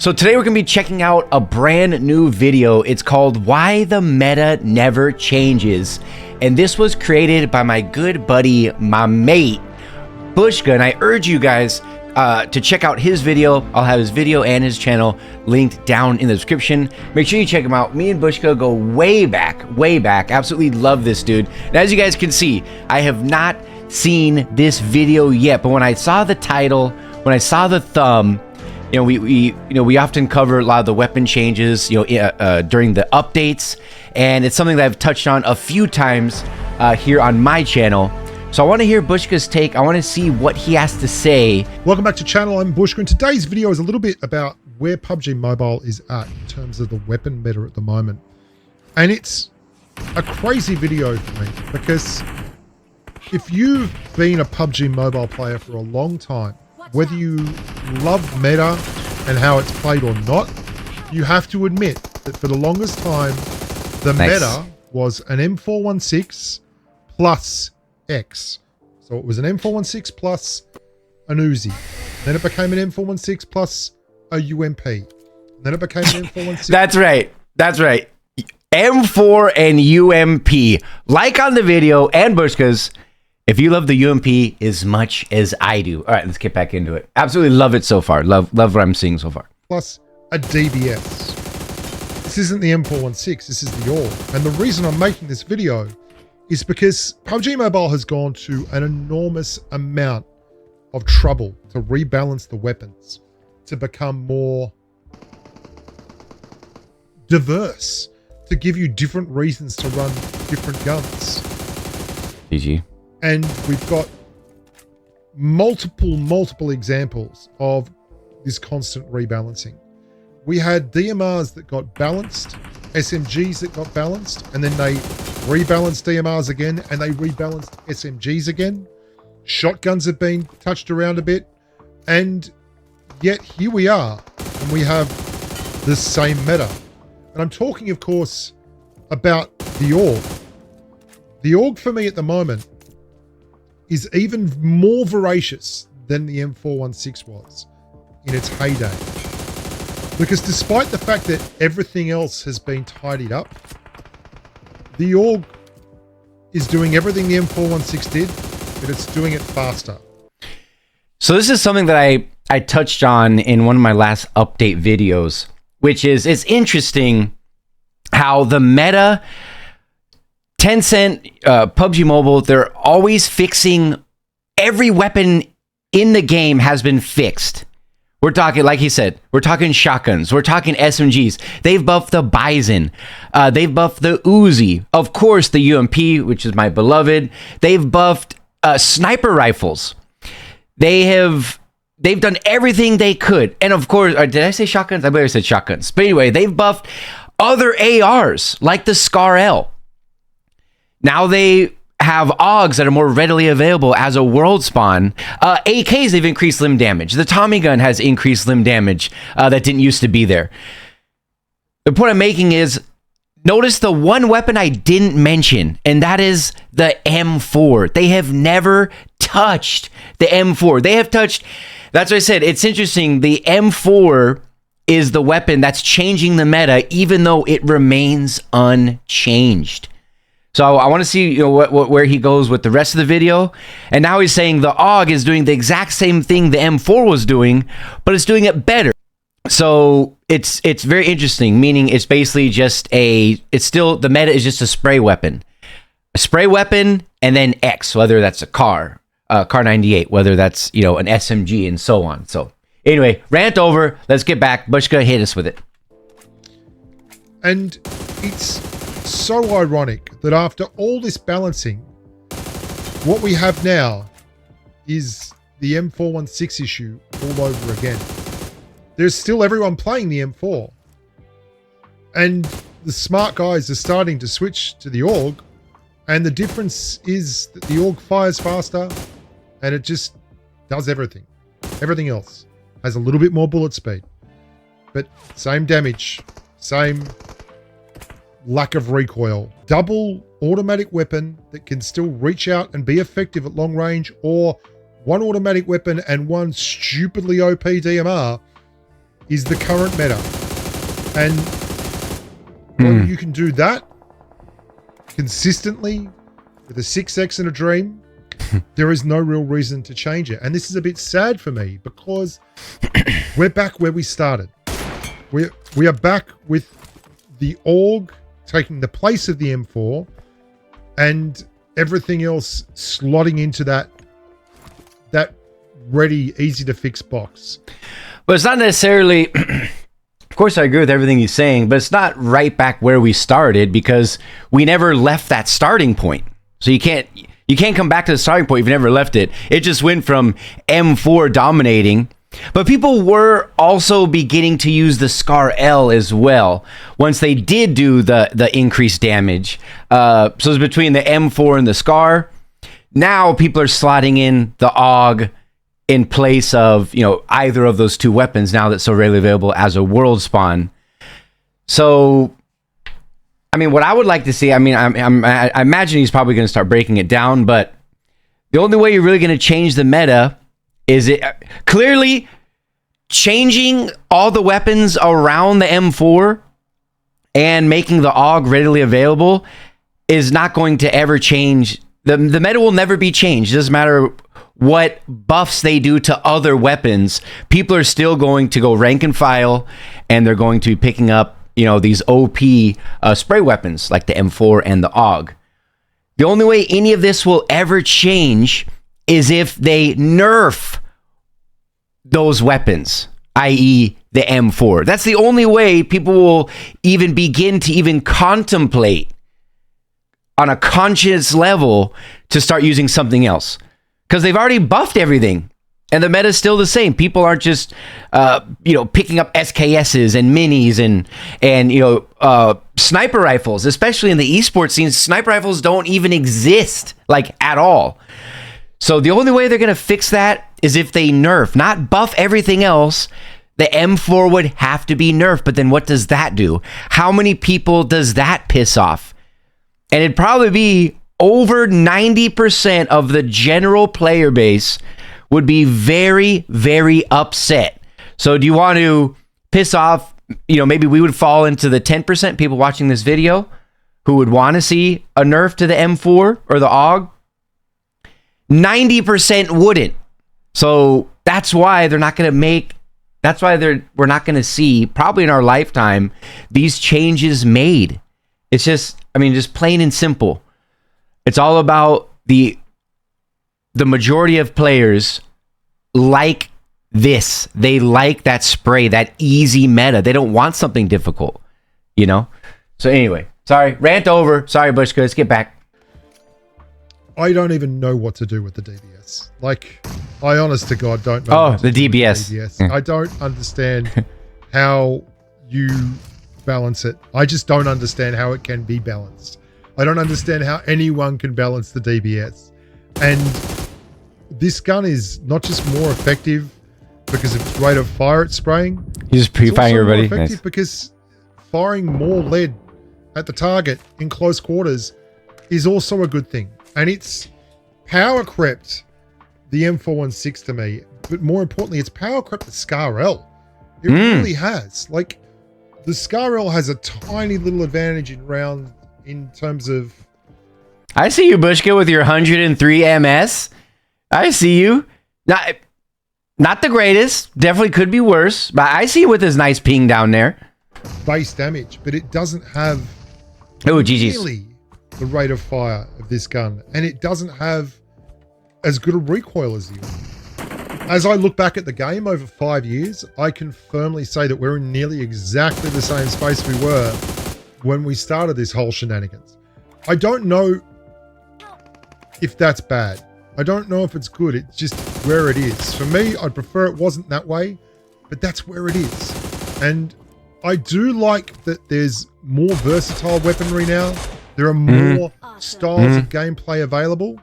So today we're going to be checking out a brand new video. It's called Why the Meta Never Changes. And this was created by my good buddy, my mate, Bushka. And I urge you guys to check out his video. I'll have his video and his channel linked down in the description. Make sure you check him out. Me and Bushka go way back. Absolutely love this dude. And as you guys can see, I have not seen this video yet. But when I saw the title, when I saw the thumb, we often cover a lot of the weapon changes, during the updates, and it's something that I've touched on a few times here on my channel. So I want to hear Bushka's take. I want to see what he has to say. Welcome back to the channel. I'm Bushka, and today's video is a little bit about where PUBG Mobile is at in terms of the weapon meta at the moment. And it's a crazy video for me because if you've been a PUBG Mobile player for a long time, whether you love meta and how it's played or not, you have to admit that for the longest time, the meta was an M416 plus X. So it was an M416 plus an Uzi. Then it became an M416 plus a UMP. And then it became an M416. That's right. M4 and UMP. Like on the video and Bushka's, if you love the UMP as much as I do. All right, let's get back into it. Absolutely love it so far. Love what I'm seeing so far. Plus a DBS. This isn't the M416, this is the AUG. And the reason I'm making this video is because PUBG Mobile has gone to an enormous amount of trouble to rebalance the weapons, to become more diverse, to give you different reasons to run different guns. GG. And we've got multiple examples of this constant rebalancing. We had DMRs that got balanced, SMGs that got balanced, and then they rebalanced DMRs again, and they rebalanced SMGs again. Shotguns have been touched around a bit, and yet here we are, and we have the same meta. And I'm talking, of course, about the AUG. The AUG for me at the moment is even more voracious than the M416 was in its heyday. Because despite the fact that everything else has been tidied up, the AUG is doing everything the M416 did, but it's doing it faster. So this is something that I touched on in one of my last update videos, which is it's interesting how the meta, Tencent, PUBG Mobile, they're always fixing every weapon in the game has been fixed. We're talking, like he said, we're talking shotguns, we're talking SMGs. They've buffed the Bison, they've buffed the Uzi, of course the UMP, which is my beloved. They've buffed sniper rifles. They've done everything they could, and of course, did I say shotguns? I believe I said shotguns. But anyway, they've buffed other ARs like the Scar L. Now they have AUGs that are more readily available as a world spawn. AKs, they've increased limb damage. The Tommy gun has increased limb damage that didn't used to be there. The point I'm making is, notice the one weapon I didn't mention, and that is the M4. They have never touched the M4. They have touched, that's what I said, it's interesting, the M4 is the weapon that's changing the meta, even though it remains unchanged. So I want to see where he goes with the rest of the video. And now he's saying the AUG is doing the exact same thing the M4 was doing, but it's doing it better. So it's very interesting, meaning it's basically just it's still, the meta is just a spray weapon. A spray weapon and then X, whether that's a Kar 98, whether that's, an SMG and so on. So anyway, rant over. Let's get back. Bushka, hit us with it. And it's so ironic that after all this balancing, what we have now is the M416 issue all over again. There's still everyone playing the M4, and the smart guys are starting to switch to the AUG, and the difference is that the AUG fires faster and it just does everything. Everything else has a little bit more bullet speed, but same damage, same lack of recoil. Double automatic weapon that can still reach out and be effective at long range, or one automatic weapon and one stupidly OP DMR is the current meta. And when you can do that consistently with a 6x and a dream, there is no real reason to change it. And this is a bit sad for me because we're back where we started. We are back with the AUG taking the place of the M4 and everything else slotting into that ready, easy to fix box. But it's not necessarily, of course I agree with everything he's saying, but it's not right back where we started because we never left that starting point. So you can't come back to the starting point if you never left it. It just went from M4 dominating. But people were also beginning to use the Scar L as well once they did do the increased damage. So it's between the M4 and the Scar. Now people are slotting in the AUG in place of, either of those two weapons now that's so readily available as a world spawn. So, I mean, what I would like to see, I imagine he's probably going to start breaking it down, but the only way you're really going to change the meta is it clearly changing all the weapons around the M4 and making the AUG readily available is not going to ever change. The meta will never be changed. It doesn't matter what buffs they do to other weapons. People are still going to go rank and file, and they're going to be picking up, these OP spray weapons like the M4 and the AUG. The only way any of this will ever change is if they nerf those weapons, i.e. the M4. That's the only way people will even begin to even contemplate on a conscious level to start using something else. Because they've already buffed everything. And the meta is still the same. People aren't just, picking up SKSs and minis and sniper rifles, especially in the esports scene. Sniper rifles don't even exist, at all. So the only way they're going to fix that is if they nerf, not buff everything else. The M4 would have to be nerfed. But then what does that do? How many people does that piss off? And it'd probably be over 90% of the general player base would be very, very upset. So do you want to piss off, maybe we would fall into the 10% people watching this video who would want to see a nerf to the M4 or the AUG? 90% wouldn't. So that's why we're not going to see, probably in our lifetime, these changes made. It's just plain and simple. It's all about the majority of players like this. They like that spray, that easy meta. They don't want something difficult, So anyway, sorry, rant over. Sorry, Bushka, let's get back. I don't even know what to do with the DBS. I honest to God don't know. Oh, the DBS. I don't understand how you balance it. I just don't understand how it can be balanced. I don't understand how anyone can balance the DBS. And this gun is not just more effective because of its rate of fire it's spraying. He's just pre-firing everybody. More effective because firing more lead at the target in close quarters is also a good thing. And it's power crept the M416 to me. But more importantly, it's power crept the Scar L. It really has. The Scar L has a tiny little advantage in terms of... I see you, Bushka, with your 103 MS. I see you. Not the greatest. Definitely could be worse. But I see you with his nice ping down there. Base damage, but it doesn't have nearly the rate of fire of this gun. And it doesn't have as good a recoil as you. As I look back at the game over 5 years, I can firmly say that we're in nearly exactly the same space we were when we started this whole shenanigans. I don't know if that's bad. I don't know if it's good. It's just where it is. For me, I'd prefer it wasn't that way, but that's where it is. And I do like that there's more versatile weaponry now. There are more styles of gameplay available.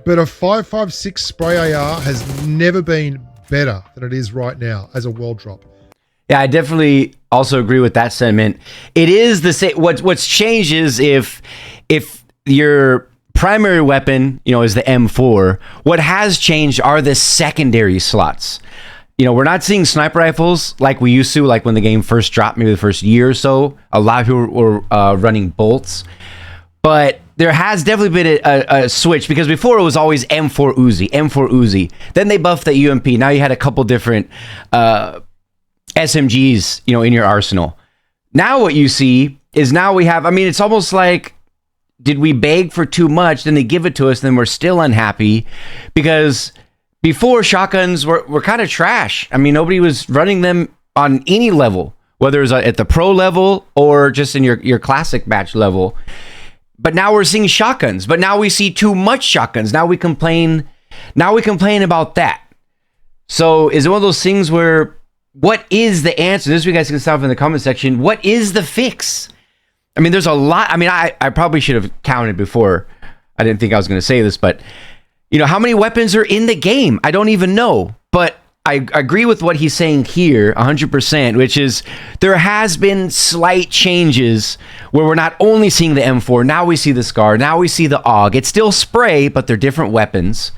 But a 5.56 spray AR has never been better than it is right now as a world drop. Yeah, I definitely also agree with that sentiment. It is the same. What's changed is if your primary weapon, is the M4, what has changed are the secondary slots. we're not seeing sniper rifles like we used to, like when the game first dropped, maybe the first year or so. A lot of people were running bolts. But there has definitely been a switch, because before it was always M4 Uzi. Then they buffed the UMP. Now you had a couple different SMGs, in your arsenal. Now what you see is now we have, it's almost like, did we beg for too much? Then they give it to us, and then we're still unhappy, because before shotguns were kind of trash. Nobody was running them on any level, whether it was at the pro level or just in your classic match level. But now we're seeing shotguns. But now we see too much shotguns. Now we complain about that. So is it one of those things where, what is the answer? This, you guys can stop in the comment section. What is the fix? There's a lot. I probably should have counted before. I didn't think I was going to say this, but how many weapons are in the game? I don't even know. But I agree with what he's saying here 100%, which is there has been slight changes where we're not only seeing the M4, now we see the SCAR, now we see the AUG. It's still spray, but they're different weapons.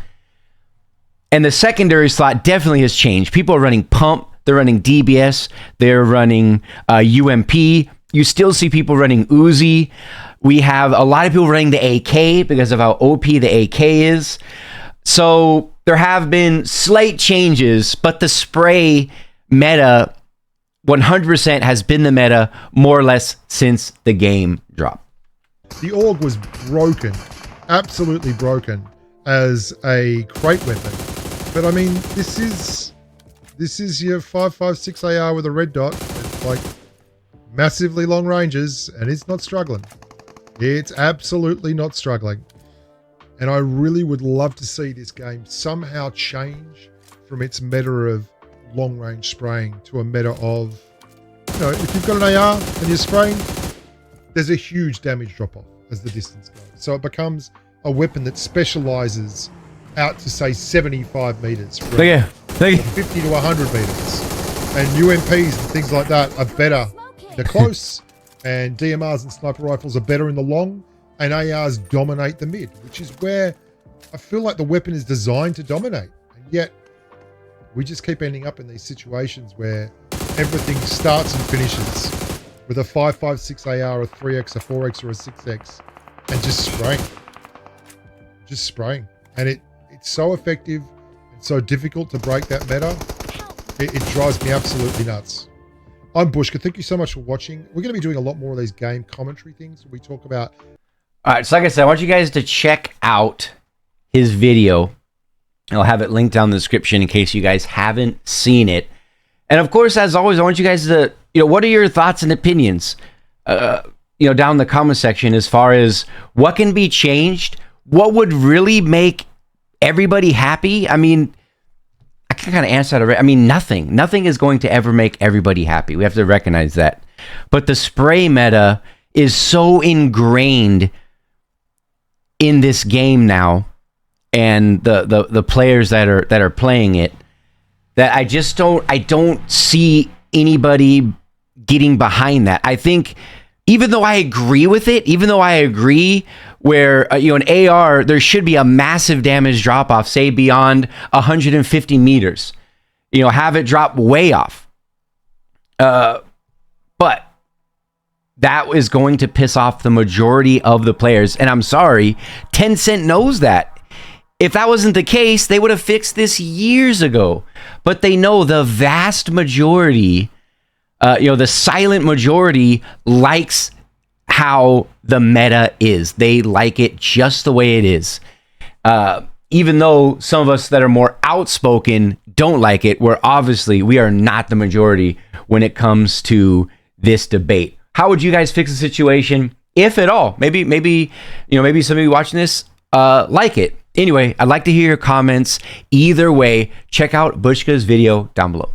And the secondary slot definitely has changed. People are running pump, they're running DBS, they're running UMP. You still see people running Uzi. We have a lot of people running the AK because of how OP the AK is. So there have been slight changes, but the spray meta 100% has been the meta more or less since the game dropped. The AUG was broken, absolutely broken as a crate weapon. But this is your 5.56 AR with a red dot. It's like massively long ranges, and it's not struggling. It's absolutely not struggling. And I really would love to see this game somehow change from its meta of long-range spraying to a meta of, if you've got an AR and you're spraying, there's a huge damage drop-off as the distance goes. So it becomes a weapon that specializes out to, say, 75 meters. From 50 to 100 meters. And UMPs and things like that are better in the close, and DMRs and sniper rifles are better in the long, and ARs dominate the mid, which is where I feel like the weapon is designed to dominate. And yet, we just keep ending up in these situations where everything starts and finishes with a 5.56 AR, a 3X, a 4X, or a 6X, and just spraying. And it's so effective and so difficult to break that meta. It drives me absolutely nuts. I'm Bushka. Thank you so much for watching. We're going to be doing a lot more of these game commentary things. We talk about... All right, so like I said, I want you guys to check out his video. I'll have it linked down in the description in case you guys haven't seen it. And of course, as always, I want you guys to, what are your thoughts and opinions, down in the comment section as far as what can be changed, what would really make everybody happy? I can kind of answer that already. Nothing is going to ever make everybody happy. We have to recognize that. But the spray meta is so ingrained in this game now, and the players that are playing it, that I don't see anybody getting behind that. I think even though I agree with it, where an AR, there should be a massive damage drop off, say beyond 150 meters, have it drop way off. But that is going to piss off the majority of the players. And I'm sorry, Tencent knows that. If that wasn't the case, they would have fixed this years ago. But they know the vast majority, the silent majority likes how the meta is. They like it just the way it is. Even though some of us that are more outspoken don't like it, we are not the majority when it comes to this debate. How would you guys fix the situation, if at all? Maybe some of you watching this like it. Anyway, I'd like to hear your comments. Either way, check out Bushka's video down below.